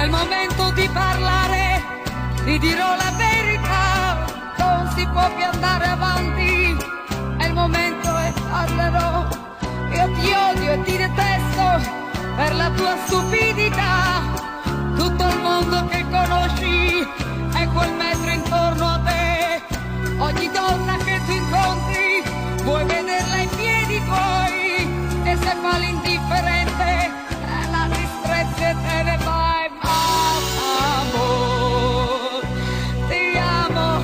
è il momento di parlare, ti dirò la verità, non si può più andare avanti, è il momento e parlerò. Io ti odio e ti detesto per la tua stupidità, tutto il mondo che conosci è quel metro intorno a te, ogni donna che tu incontri vuoi vederla in piedi tuoi, e se fa l'indifferente la disprezzi e te ne vai. Amor, ti amo.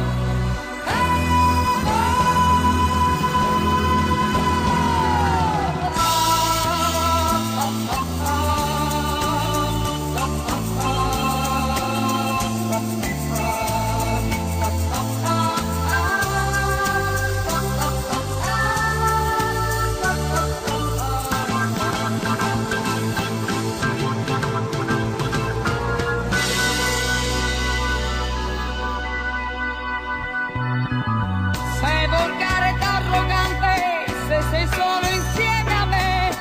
Sei volgare ed arrogante, se sei solo insieme a me,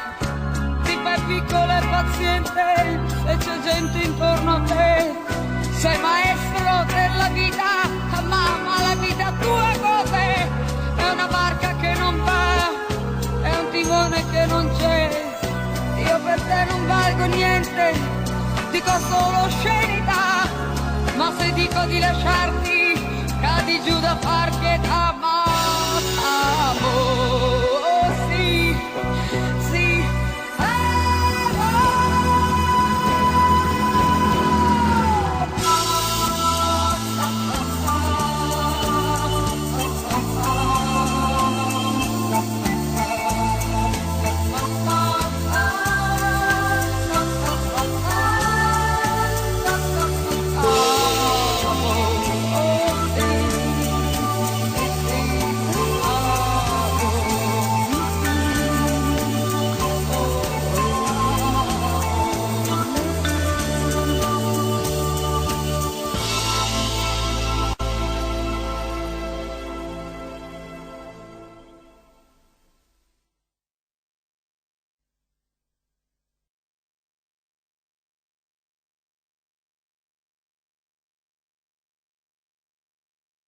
ti fai piccolo e paziente, se c'è gente intorno a te, sei maestro della vita, ma la vita tua cos'è? È una barca che non va, è un timone che non c'è, io per te non valgo niente, dico solo oscenità, ma se dico di lasciarti, cadi giù da far pietà.